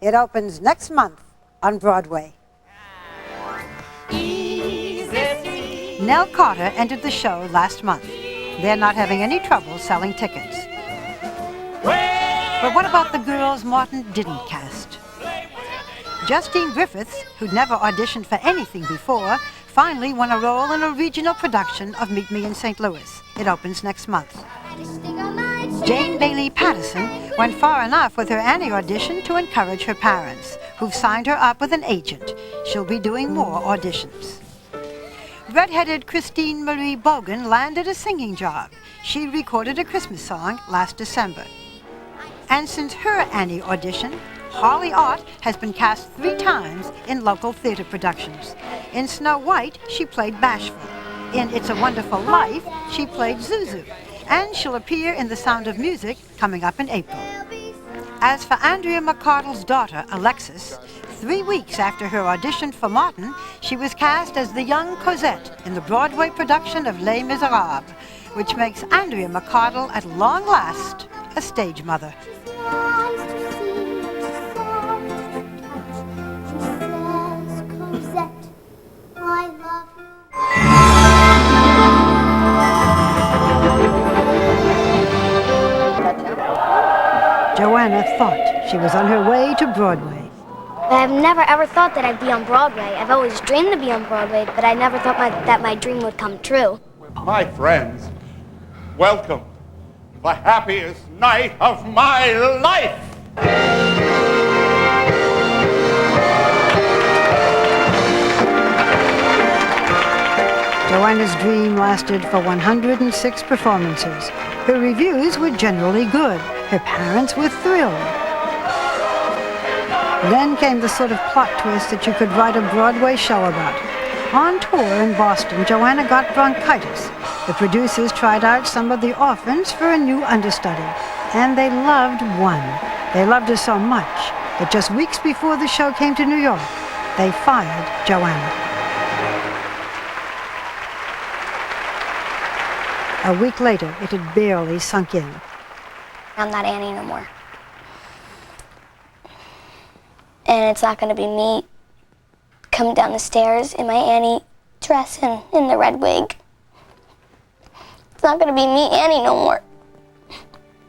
It opens next month on Broadway. Nell Carter entered the show last month. They're not having any trouble selling tickets. But what about the girls Martin didn't cast? Justine Griffiths, who'd never auditioned for anything before, finally won a role in a regional production of Meet Me in St. Louis. It opens next month. Jane Bailey Patterson went far enough with her Annie audition to encourage her parents, who've signed her up with an agent. She'll be doing more auditions. Red-headed Christine Marie Bogan landed a singing job. She recorded a Christmas song last December. And since her Annie audition, Holly Ott has been cast 3 times in local theater productions. In Snow White, she played Bashful. In It's a Wonderful Life, she played Zuzu. And she'll appear in The Sound of Music coming up in April. As for Andrea McCardle's daughter, Alexis, 3 weeks after her audition for Martin, she was cast as the young Cosette in the Broadway production of Les Miserables, which makes Andrea McCardle, at long last, a stage mother. Joanna thought she was on her way to Broadway. I've never ever thought that I'd be on Broadway. I've always dreamed to be on Broadway, but I never thought that my dream would come true. My friends, welcome to the happiest night of my life! Joanna's dream lasted for 106 performances. Her reviews were generally good. Her parents were thrilled. Then came the sort of plot twist that you could write a Broadway show about. On tour in Boston, Joanna got bronchitis. The producers tried out some of the orphans for a new understudy, and they loved one. They loved her so much that just weeks before the show came to New York, they fired Joanna. A week later, it had barely sunk in. I'm not Annie no more. And it's not going to be me coming down the stairs in my Annie dress and in the red wig. It's not going to be me, Annie, no more.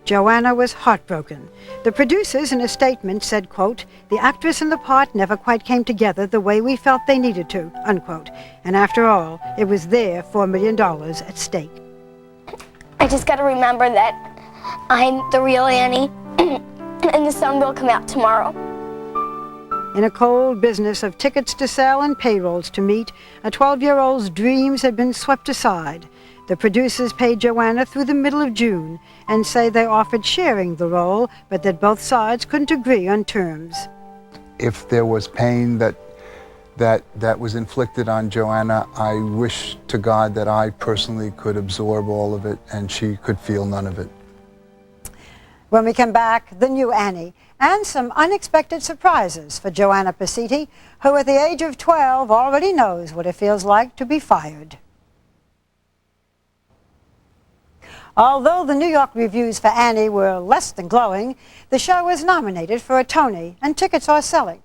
Joanna was heartbroken. The producers, in a statement, said, quote, "The actress and the part never quite came together the way we felt they needed to," unquote. And after all, it was their $4 million at stake. I just got to remember that I'm the real Annie, and the sun will come out tomorrow. In a cold business of tickets to sell and payrolls to meet, a 12-year-old's dreams had been swept aside. The producers paid Joanna through the middle of June and say they offered sharing the role, but that both sides couldn't agree on terms. If there was pain that was inflicted on Joanna, I wish to God that I personally could absorb all of it and she could feel none of it. When we come back, the new Annie, and some unexpected surprises for Joanna Pacitti, who at the age of 12 already knows what it feels like to be fired. Although the New York reviews for Annie were less than glowing, the show was nominated for a Tony, and tickets are selling.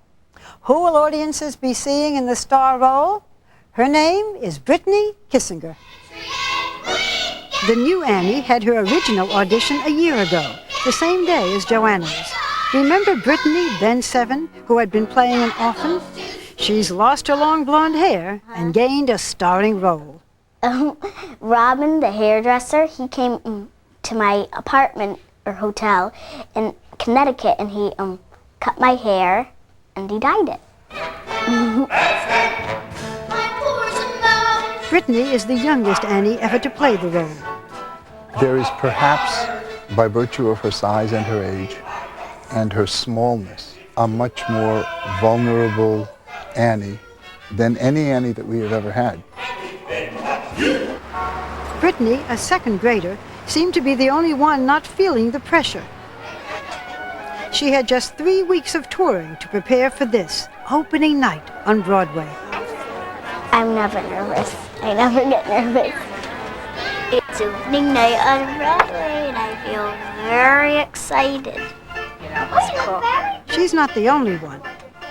Who will audiences be seeing in the star role? Her name is Brittny Kissinger. The new Annie had her original audition a year ago, the same day as Joanna's. Remember Brittny, then 7, who had been playing an orphan? She's lost her long blonde hair and gained a starring role. Robin, the hairdresser, he came to my apartment or hotel in Connecticut, and he cut my hair and he dyed it. Brittny is the youngest Annie ever to play the role. There is perhaps, by virtue of her size and her age and her smallness, a much more vulnerable Annie than any Annie that we have ever had. Brittny, a second grader, seemed to be the only one not feeling the pressure. She had just 3 weeks of touring to prepare for this opening night on Broadway. I'm never nervous. I never get nervous. It's opening night on Broadway, and I feel very excited. That's cool. She's not the only one.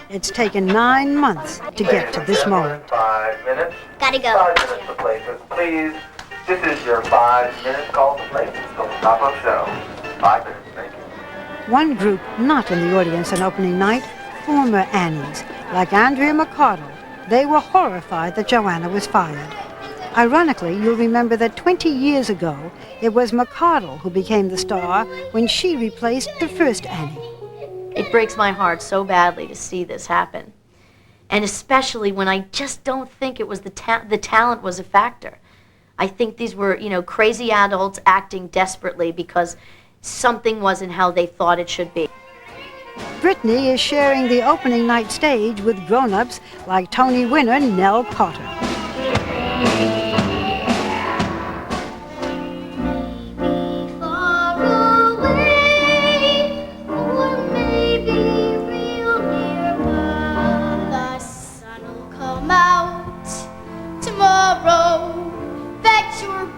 It's taken 9 months to get to this moment. 5 minutes. Gotta go. 5 minutes to places, please. This is your 5-minute call to places. Till the top of show. 5 minutes, thank you. One group not in the audience on opening night, former Annies, like Andrea McCardle. They were horrified that Joanna was fired. Ironically, you'll remember that 20 years ago, it was McCardle who became the star when she replaced the first Annie. It breaks my heart so badly to see this happen. And especially when I just don't think it was the talent was a factor. I think these were, crazy adults acting desperately because something wasn't how they thought it should be. Brittny is sharing the opening night stage with grown-ups like Tony winner Nell Carter.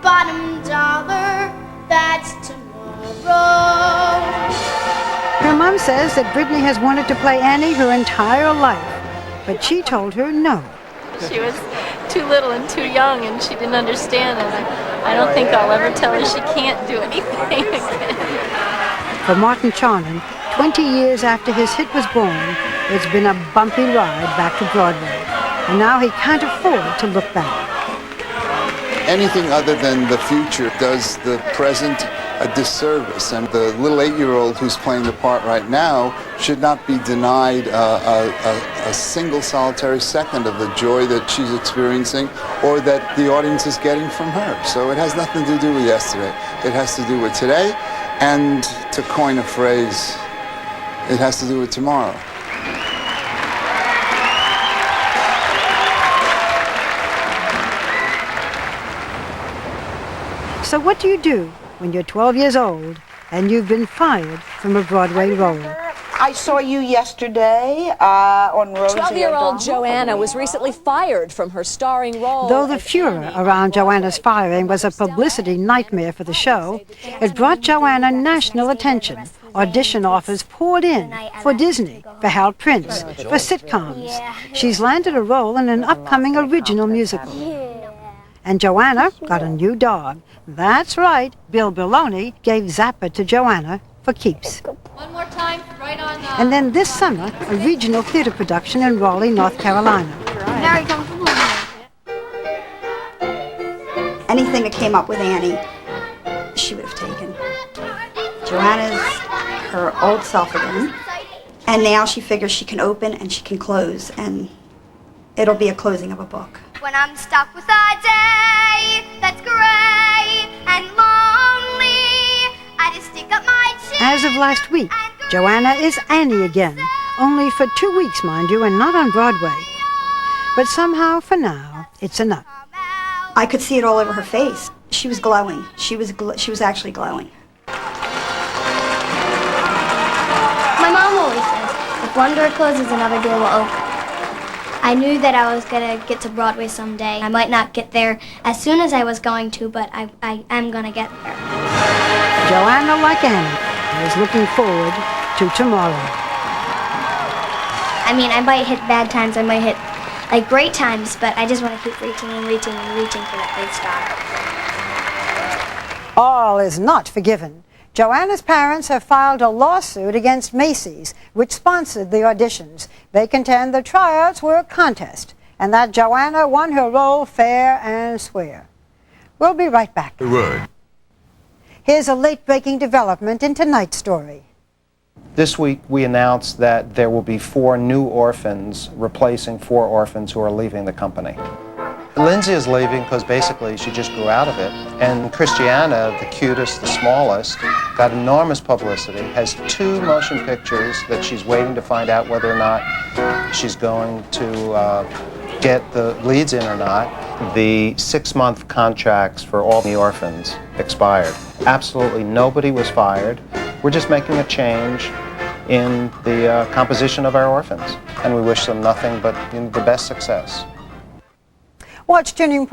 Bottom dollar, that's tomorrow. Her mom says that Brittny has wanted to play Annie her entire life, but she told her no. She was too little and too young, and she didn't understand, and I don't think I'll ever tell her she can't do anything again. For Martin Charnin, 20 years after his hit was born, it's been a bumpy ride back to Broadway, and now he can't afford to look back. Anything other than the future does the present a disservice, and the little 8-year-old who's playing the part right now should not be denied a single solitary second of the joy that she's experiencing or that the audience is getting from her. So it has nothing to do with yesterday. It has to do with today, and to coin a phrase, it has to do with tomorrow. So what do you do when you're 12 years old and you've been fired from a Broadway role? I saw you yesterday on Rosie. 12-year-old Joanna was recently fired from her starring role. Though the furor around Joanna's firing was a publicity nightmare for the show, it brought Joanna national attention. Audition offers poured in for Disney, for Hal Prince, for sitcoms. She's landed a role in an upcoming original musical. And Joanna got a new dog. That's right, Bill Berloni gave Zappa to Joanna for keeps. One more time, right on. And then this summer, a regional theater production in Raleigh, North Carolina. Very comfortable. Anything that came up with Annie, she would have taken. Joanna's her old self again, and now she figures she can open and she can close, and it'll be a closing of a book. When I'm stuck with a day that's gray and lonely, I just stick up my chin. As of last week, Joanna is Annie again, only for 2 weeks, mind you, and not on Broadway. But somehow, for now, it's enough. I could see it all over her face. She was glowing. She was actually glowing. My mom always says, if one door closes, another door will open. I knew that I was going to get to Broadway someday. I might not get there as soon as I was going to, but I am going to get there. Joanna, like Annie, is looking forward to tomorrow. I mean, I might hit bad times, I might hit great times, but I just want to keep reaching and reaching and reaching for that big star. All is not forgiven. Joanna's parents have filed a lawsuit against Macy's, which sponsored the auditions. They contend the tryouts were a contest, and that Joanna won her role fair and square. We'll be right back. Here's a late-breaking development in tonight's story. This week we announced that there will be 4 new orphans replacing 4 orphans who are leaving the company. Lindsay is leaving because basically she just grew out of it. And Christiana, the cutest, the smallest, got enormous publicity, has 2 motion pictures that she's waiting to find out whether or not she's going to get the leads in or not. The 6-month contracts for all the orphans expired. Absolutely nobody was fired. We're just making a change in the composition of our orphans. And we wish them nothing but the best success. Watch Turning Point.